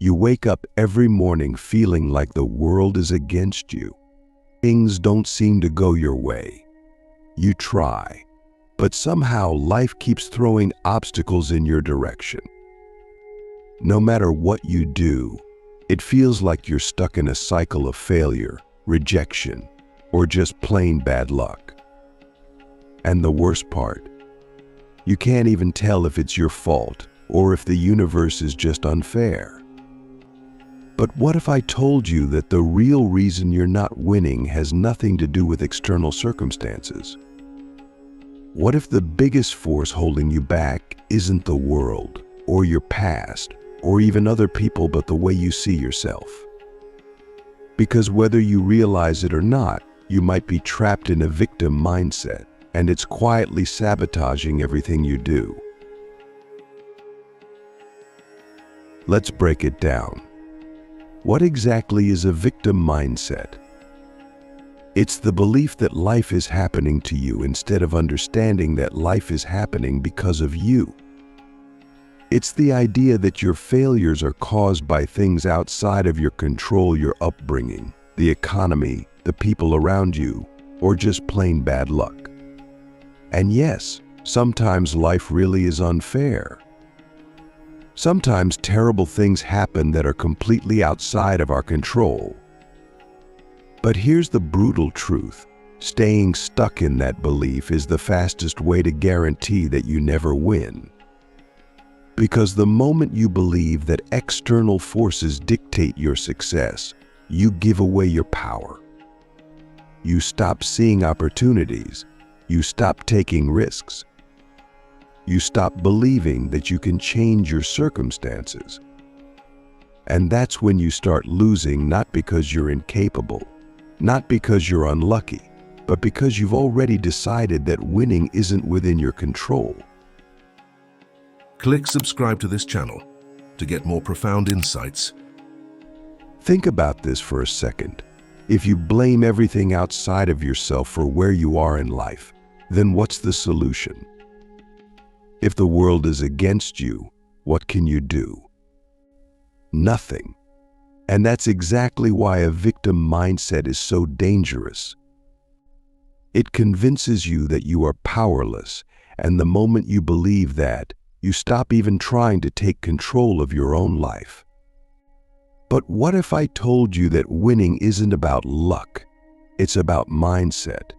You wake up every morning feeling like the world is against you. Things don't seem to go your way. You try, but somehow life keeps throwing obstacles in your direction. No matter what you do, it feels like you're stuck in a cycle of failure, rejection, or just plain bad luck. And the worst part, you can't even tell if it's your fault or if the universe is just unfair. But what if I told you that the real reason you're not winning has nothing to do with external circumstances? What if the biggest force holding you back isn't the world, or your past, or even other people, but the way you see yourself? Because whether you realize it or not, you might be trapped in a victim mindset, and it's quietly sabotaging everything you do. Let's break it down. What exactly is a victim mindset? It's the belief that life is happening to you instead of understanding that life is happening because of you. It's the idea that your failures are caused by things outside of your control, your upbringing, the economy, the people around you, or just plain bad luck. And yes, sometimes life really is unfair. Sometimes terrible things happen that are completely outside of our control. But here's the brutal truth. Staying stuck in that belief is the fastest way to guarantee that you never win. Because the moment you believe that external forces dictate your success, you give away your power. You stop seeing opportunities. You stop taking risks. You stop believing that you can change your circumstances. And that's when you start losing, not because you're incapable, not because you're unlucky, but because you've already decided that winning isn't within your control. Click subscribe to this channel to get more profound insights. Think about this for a second. If you blame everything outside of yourself for where you are in life, then what's the solution? If the world is against you, what can you do? Nothing. And that's exactly why a victim mindset is so dangerous. It convinces you that you are powerless, and the moment you believe that, you stop even trying to take control of your own life. But what if I told you that winning isn't about luck, it's about mindset?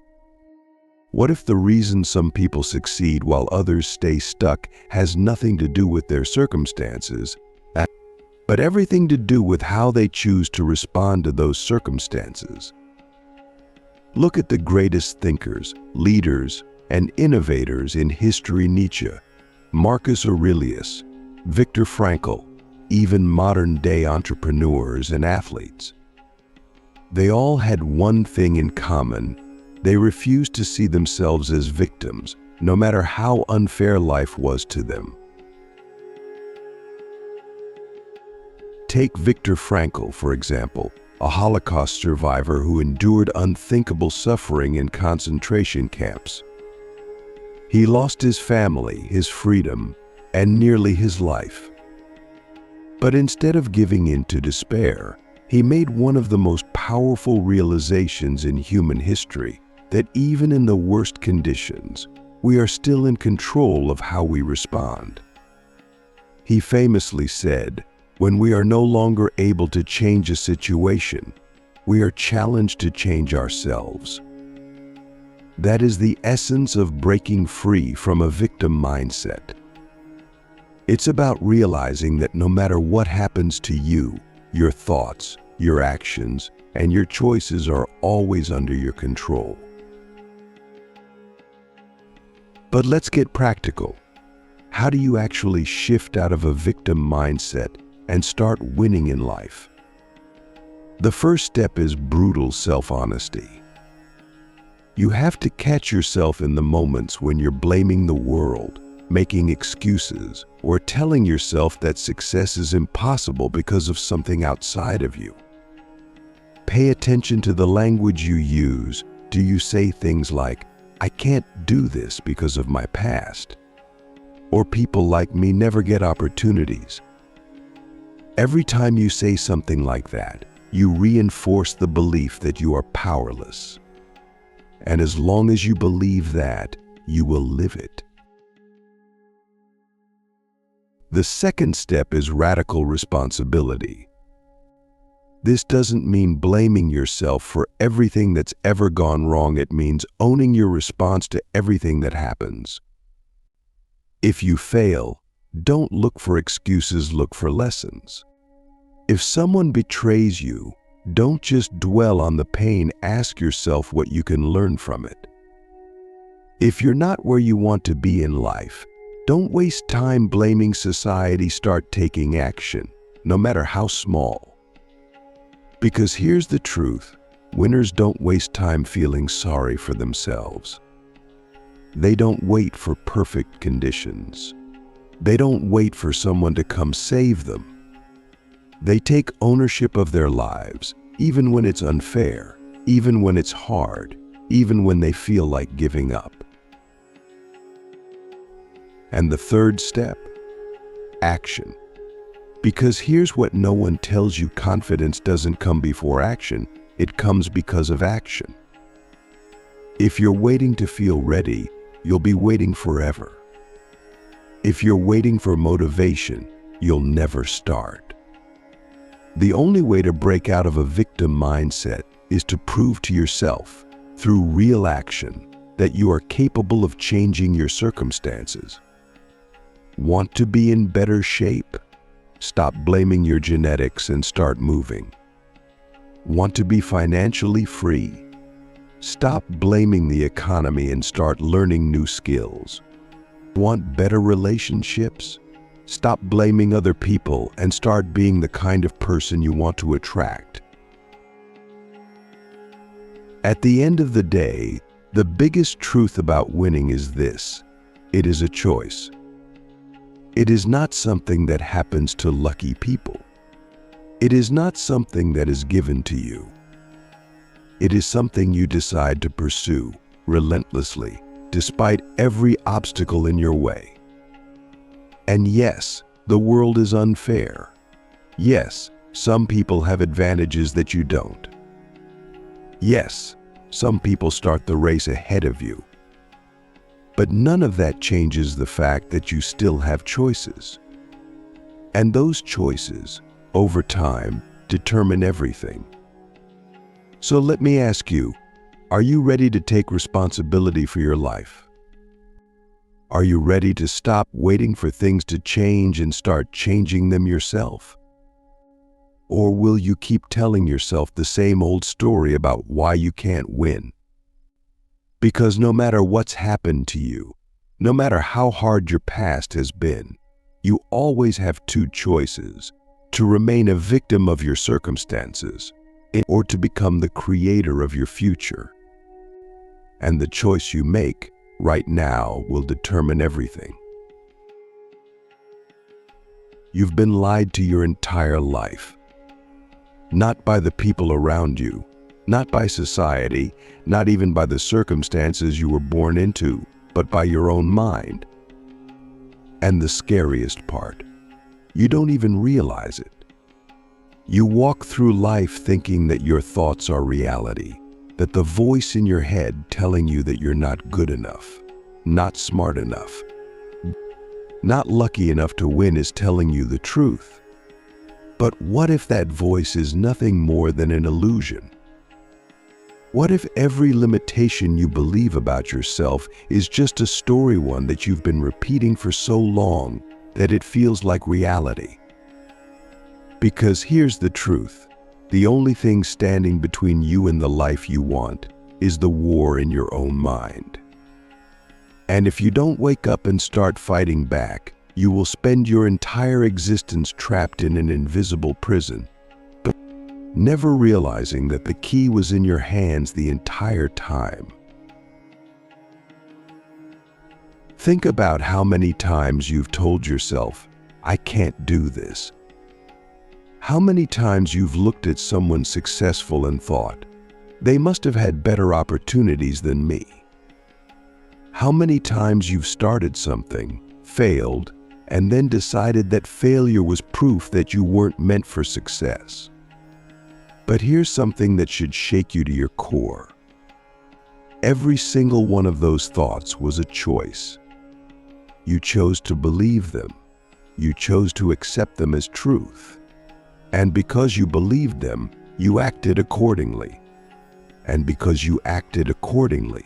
What if the reason some people succeed while others stay stuck has nothing to do with their circumstances, but everything to do with how they choose to respond to those circumstances? Look at the greatest thinkers, leaders, and innovators in history: Nietzsche, Marcus Aurelius, Viktor Frankl, even modern-day entrepreneurs and athletes. They all had one thing in common. They refused to see themselves as victims, no matter how unfair life was to them. Take Viktor Frankl, for example, a Holocaust survivor who endured unthinkable suffering in concentration camps. He lost his family, his freedom, and nearly his life. But instead of giving in to despair, he made one of the most powerful realizations in human history: that even in the worst conditions, we are still in control of how we respond. He famously said, "When we are no longer able to change a situation, we are challenged to change ourselves." That is the essence of breaking free from a victim mindset. It's about realizing that no matter what happens to you, your thoughts, your actions, and your choices are always under your control. But let's get practical. How do you actually shift out of a victim mindset and start winning in life? The first step is brutal self-honesty. You have to catch yourself in the moments when you're blaming the world, making excuses, or telling yourself that success is impossible because of something outside of you. Pay attention to the language you use. Do you say things like, "I can't do this because of my past," or "people like me never get opportunities"? Every time you say something like that, you reinforce the belief that you are powerless. And as long as you believe that, you will live it. The second step is radical responsibility. This doesn't mean blaming yourself for everything that's ever gone wrong. It means owning your response to everything that happens. If you fail, don't look for excuses, look for lessons. If someone betrays you, don't just dwell on the pain, ask yourself what you can learn from it. If you're not where you want to be in life, don't waste time blaming society, start taking action, no matter how small. Because here's the truth, winners don't waste time feeling sorry for themselves. They don't wait for perfect conditions. They don't wait for someone to come save them. They take ownership of their lives, even when it's unfair, even when it's hard, even when they feel like giving up. And the third step, action. Because here's what no one tells you, confidence doesn't come before action, it comes because of action. If you're waiting to feel ready, you'll be waiting forever. If you're waiting for motivation, you'll never start. The only way to break out of a victim mindset is to prove to yourself, through real action, that you are capable of changing your circumstances. Want to be in better shape? Stop blaming your genetics and start moving. Want to be financially free? Stop blaming the economy and start learning new skills. Want better relationships? Stop blaming other people and start being the kind of person you want to attract. At the end of the day, the biggest truth about winning is this: it is a choice. It is not something that happens to lucky people. It is not something that is given to you. It is something you decide to pursue relentlessly, despite every obstacle in your way. And yes, the world is unfair. Yes, some people have advantages that you don't. Yes, some people start the race ahead of you. But none of that changes the fact that you still have choices. And those choices, over time, determine everything. So let me ask you, are you ready to take responsibility for your life? Are you ready to stop waiting for things to change and start changing them yourself? Or will you keep telling yourself the same old story about why you can't win? Because no matter what's happened to you, no matter how hard your past has been, you always have two choices: to remain a victim of your circumstances, or to become the creator of your future. And the choice you make right now will determine everything. You've been lied to your entire life. Not by the people around you, not by society, not even by the circumstances you were born into, but by your own mind. And the scariest part, you don't even realize it. You walk through life thinking that your thoughts are reality, that the voice in your head telling you that you're not good enough, not smart enough, not lucky enough to win is telling you the truth. But what if that voice is nothing more than an illusion? What if every limitation you believe about yourself is just a story, one that you've been repeating for so long that it feels like reality? Because here's the truth. The only thing standing between you and the life you want is the war in your own mind. And if you don't wake up and start fighting back, you will spend your entire existence trapped in an invisible prison, never realizing that the key was in your hands the entire time. Think about how many times you've told yourself, "I can't do this." How many times you've looked at someone successful and thought, "They must have had better opportunities than me." How many times you've started something, failed, and then decided that failure was proof that you weren't meant for success. But here's something that should shake you to your core. Every single one of those thoughts was a choice. You chose to believe them. You chose to accept them as truth. And because you believed them, you acted accordingly. And because you acted accordingly,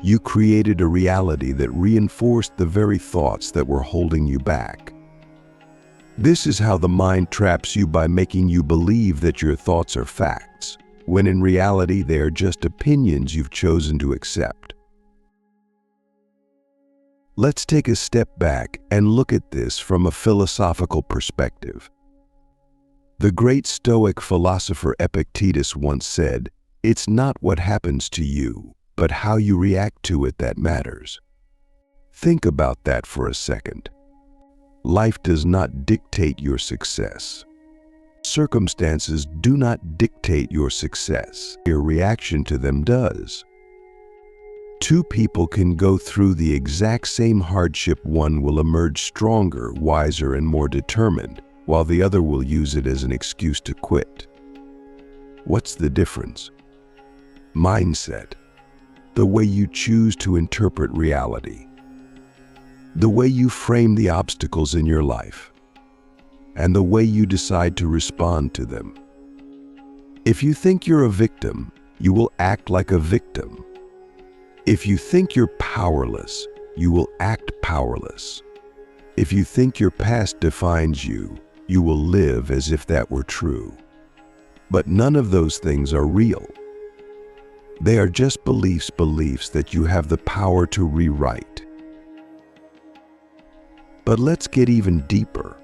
you created a reality that reinforced the very thoughts that were holding you back. This is how the mind traps you, by making you believe that your thoughts are facts, when in reality they are just opinions you've chosen to accept. Let's take a step back and look at this from a philosophical perspective. The great Stoic philosopher Epictetus once said, "It's not what happens to you, but how you react to it that matters." Think about that for a second. Life does not dictate your success. Circumstances do not dictate your success. Your reaction to them does. Two people can go through the exact same hardship. One will emerge stronger, wiser, and more determined, while the other will use it as an excuse to quit. What's the difference? Mindset. The way you choose to interpret reality. The way you frame the obstacles in your life. And the way you decide to respond to them. If you think you're a victim, you will act like a victim. If you think you're powerless, you will act powerless. If you think your past defines you, you will live as if that were true. But none of those things are real. They are just beliefs that you have the power to rewrite. But let's get even deeper.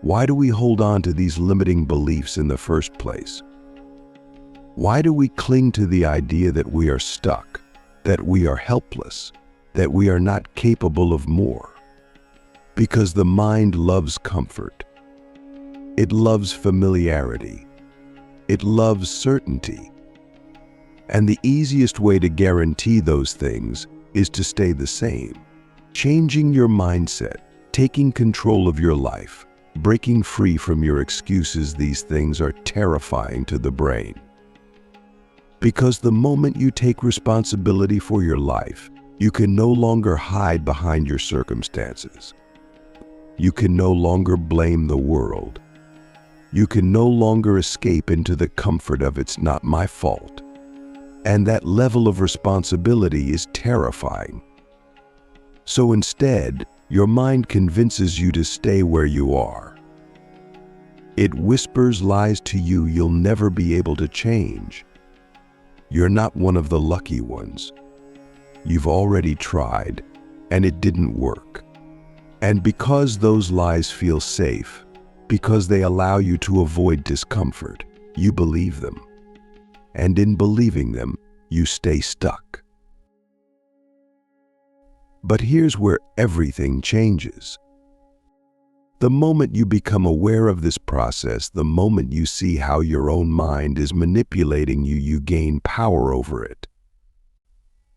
Why do we hold on to these limiting beliefs in the first place? Why do we cling to the idea that we are stuck, that we are helpless, that we are not capable of more? Because the mind loves comfort. It loves familiarity. It loves certainty. And the easiest way to guarantee those things is to stay the same. Changing your mindset, taking control of your life, breaking free from your excuses, these things are terrifying to the brain. Because the moment you take responsibility for your life, you can no longer hide behind your circumstances. You can no longer blame the world. You can no longer escape into the comfort of "it's not my fault." And that level of responsibility is terrifying. So instead, your mind convinces you to stay where you are. It whispers lies to you you'll never be able to change. You're not one of the lucky ones. You've already tried, and it didn't work. And because those lies feel safe, because they allow you to avoid discomfort, you believe them. And in believing them, you stay stuck. But here's where everything changes. The moment you become aware of this process, the moment you see how your own mind is manipulating you, you gain power over it.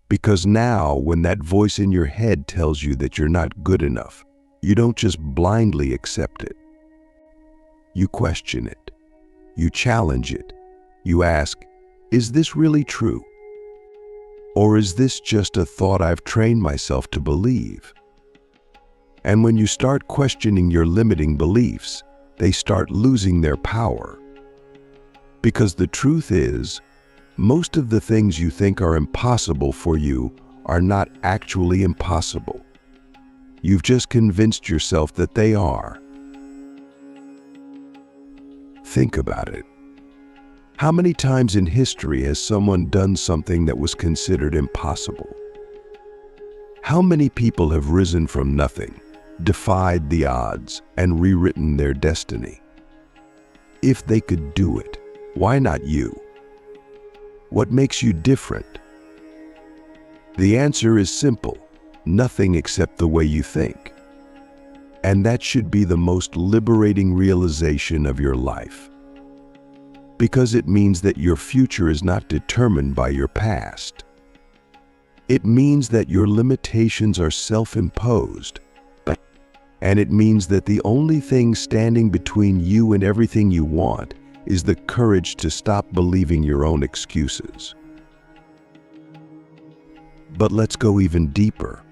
Because now, when that voice in your head tells you that you're not good enough, you don't just blindly accept it. You question it. You challenge it. You ask, is this really true? Or is this just a thought I've trained myself to believe? And when you start questioning your limiting beliefs, they start losing their power. Because the truth is, most of the things you think are impossible for you are not actually impossible. You've just convinced yourself that they are. Think about it. How many times in history has someone done something that was considered impossible? How many people have risen from nothing, defied the odds, and rewritten their destiny? If they could do it, why not you? What makes you different? The answer is simple: nothing except the way you think. And that should be the most liberating realization of your life. Because it means that your future is not determined by your past. It means that your limitations are self-imposed, And it means that the only thing standing between you and everything you want is the courage to stop believing your own excuses. But let's go even deeper,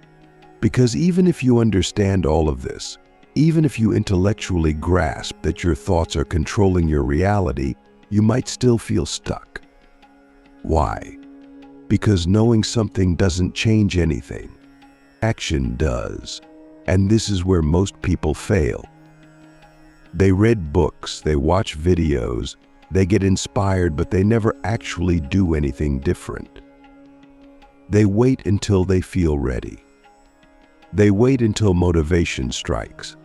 because even if you understand all of this, even if you intellectually grasp that your thoughts are controlling your reality, you might still feel stuck. Why? Because knowing something doesn't change anything. Action does. And this is where most people fail. They read books, they watch videos, they get inspired, but they never actually do anything different. They wait until they feel ready. They wait until motivation strikes.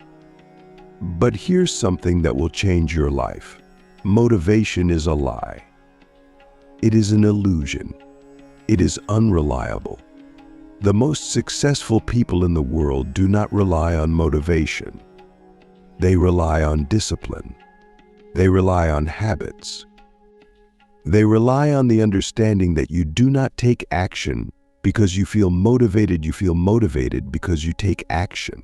But here's something that will change your life. Motivation is a lie. It is an illusion. It is unreliable. The most successful people in the world do not rely on motivation. They rely on discipline. They rely on habits. They rely on the understanding that you do not take action because you feel motivated because you take action.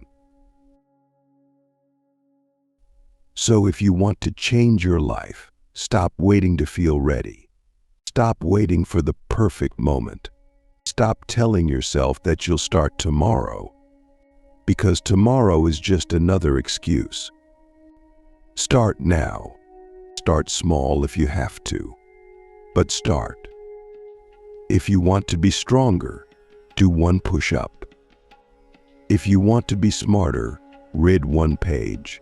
So if you want to change your life, stop waiting to feel ready. Stop waiting for the perfect moment. Stop telling yourself that you'll start tomorrow, because tomorrow is just another excuse. Start now. Start small if you have to, but start. If you want to be stronger, do one push-up. If you want to be smarter, read one page.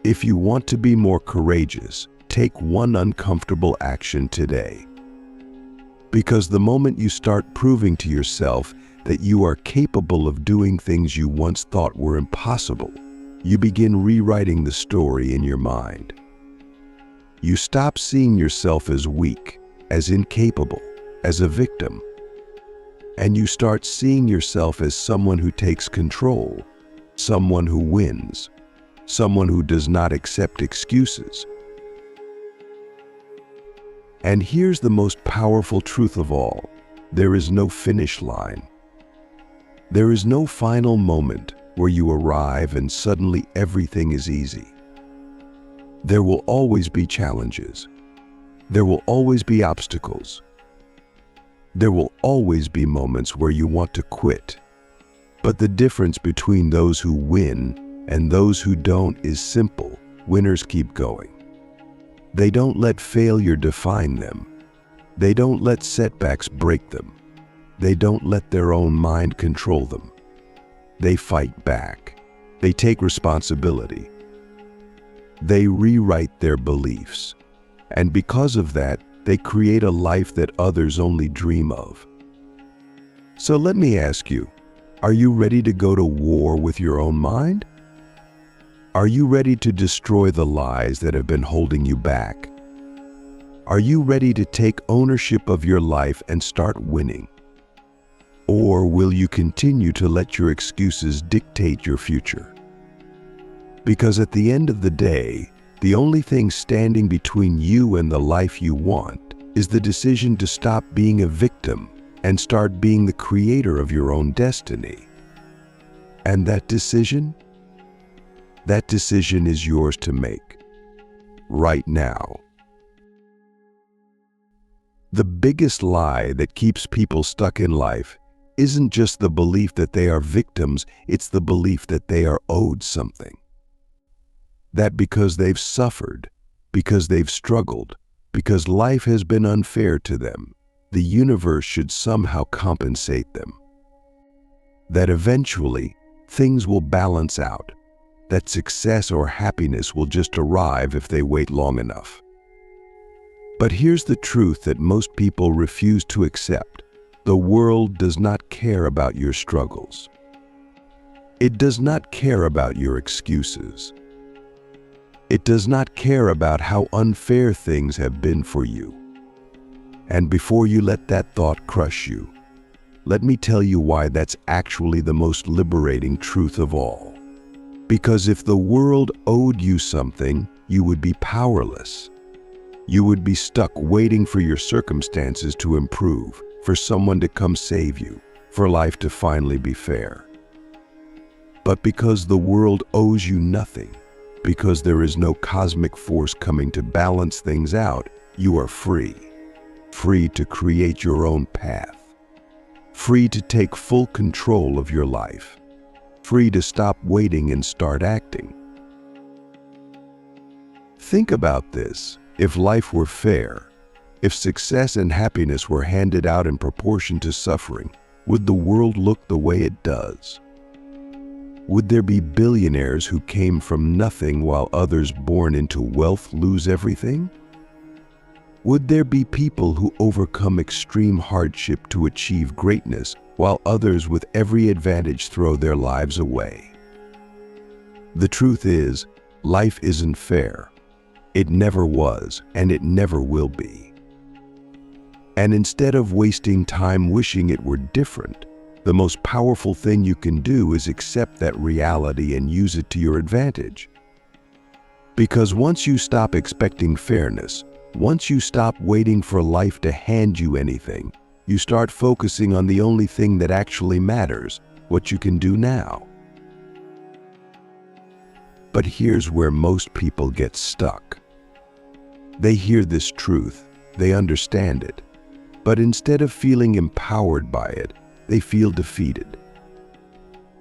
If you want to be more courageous, take one uncomfortable action today. Because the moment you start proving to yourself that you are capable of doing things you once thought were impossible, you begin rewriting the story in your mind. You stop seeing yourself as weak, as incapable, as a victim, and you start seeing yourself as someone who takes control, someone who wins, someone who does not accept excuses. And here's the most powerful truth of all. There is no finish line. There is no final moment where you arrive and suddenly everything is easy. There will always be challenges. There will always be obstacles. There will always be moments where you want to quit. But the difference between those who win and those who don't is simple. Winners keep going. They don't let failure define them. They don't let setbacks break them. They don't let their own mind control them. They fight back. They take responsibility. They rewrite their beliefs. And because of that, they create a life that others only dream of. So let me ask you, are you ready to go to war with your own mind? Are you ready to destroy the lies that have been holding you back? Are you ready to take ownership of your life and start winning? Or will you continue to let your excuses dictate your future? Because at the end of the day, the only thing standing between you and the life you want is the decision to stop being a victim and start being the creator of your own destiny. And that decision is yours to make, right now. The biggest lie that keeps people stuck in life isn't just the belief that they are victims, it's the belief that they are owed something. That because they've suffered, because they've struggled, because life has been unfair to them, the universe should somehow compensate them. That eventually, things will balance out. That success or happiness will just arrive if they wait long enough. But here's the truth that most people refuse to accept. The world does not care about your struggles. It does not care about your excuses. It does not care about how unfair things have been for you. And before you let that thought crush you, let me tell you why that's actually the most liberating truth of all. Because if the world owed you something, you would be powerless. You would be stuck waiting for your circumstances to improve, for someone to come save you, for life to finally be fair. But because the world owes you nothing, because there is no cosmic force coming to balance things out, you are free. Free to create your own path. Free to take full control of your life. Free to stop waiting and start acting. Think about this. If life were fair, if success and happiness were handed out in proportion to suffering, would the world look the way it does? Would there be billionaires who came from nothing while others born into wealth lose everything? Would there be people who overcome extreme hardship to achieve greatness while others with every advantage throw their lives away? The truth is, life isn't fair. It never was, and it never will be. And instead of wasting time wishing it were different, the most powerful thing you can do is accept that reality and use it to your advantage. Because once you stop expecting fairness, once you stop waiting for life to hand you anything, you start focusing on the only thing that actually matters, what you can do now. But here's where most people get stuck. They hear this truth, they understand it, but instead of feeling empowered by it, they feel defeated.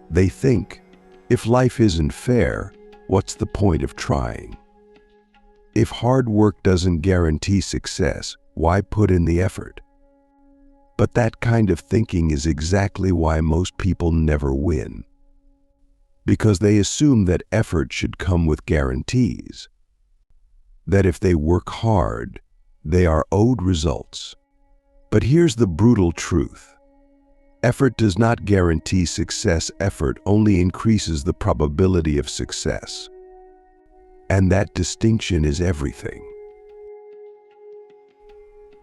They think, if life isn't fair, what's the point of trying? If hard work doesn't guarantee success, why put in the effort? But that kind of thinking is exactly why most people never win. Because they assume that effort should come with guarantees. That if they work hard, they are owed results. But here's the brutal truth. Effort does not guarantee success. Effort only increases the probability of success. And that distinction is everything.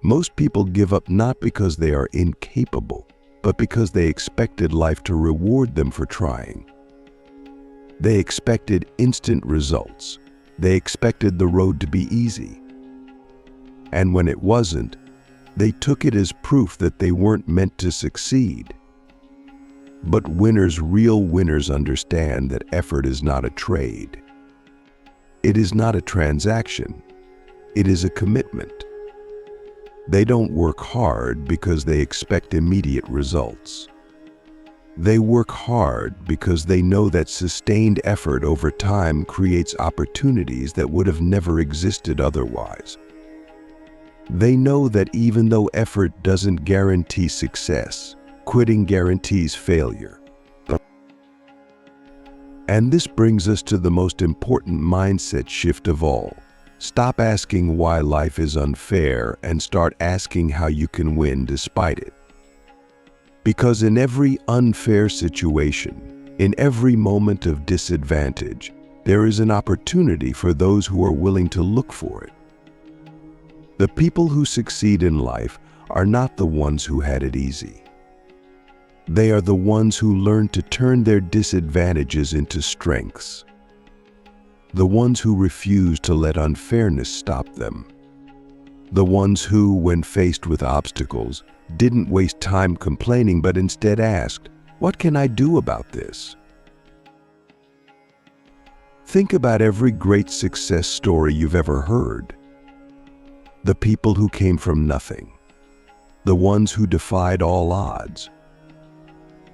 Most people give up not because they are incapable, but because they expected life to reward them for trying. They expected instant results. They expected the road to be easy. And when it wasn't, they took it as proof that they weren't meant to succeed. But winners, real winners, understand that effort is not a trade. It is not a transaction. It is a commitment. They don't work hard because they expect immediate results. They work hard because they know that sustained effort over time creates opportunities that would have never existed otherwise. They know that even though effort doesn't guarantee success, quitting guarantees failure. And this brings us to the most important mindset shift of all. Stop asking why life is unfair and start asking how you can win despite it. Because in every unfair situation, in every moment of disadvantage, there is an opportunity for those who are willing to look for it. The people who succeed in life are not the ones who had it easy. They are the ones who learned to turn their disadvantages into strengths. The ones who refused to let unfairness stop them. The ones who, when faced with obstacles, didn't waste time complaining but instead asked, "What can I do about this?" Think about every great success story you've ever heard. The people who came from nothing. The ones who defied all odds.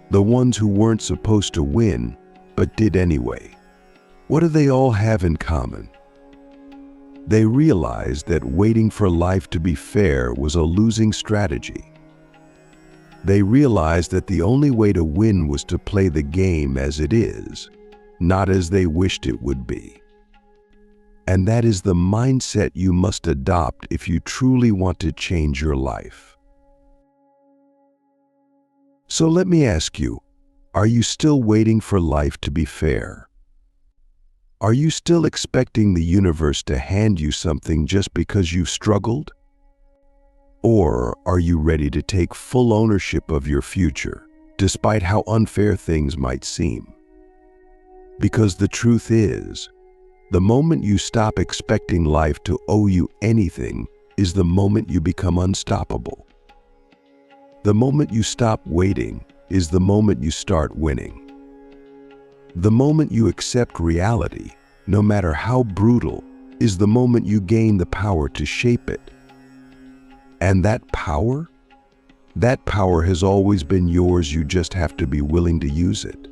The ones who weren't supposed to win, but did anyway. What do they all have in common? They realized that waiting for life to be fair was a losing strategy. They realized that the only way to win was to play the game as it is, not as they wished it would be. And that is the mindset you must adopt if you truly want to change your life. So let me ask you, are you still waiting for life to be fair? Are you still expecting the universe to hand you something just because you've struggled? Or are you ready to take full ownership of your future, despite how unfair things might seem? Because the truth is, the moment you stop expecting life to owe you anything is the moment you become unstoppable. The moment you stop waiting is the moment you start winning. The moment you accept reality, no matter how brutal, is the moment you gain the power to shape it. And that power has always been yours. You just have to be willing to use it.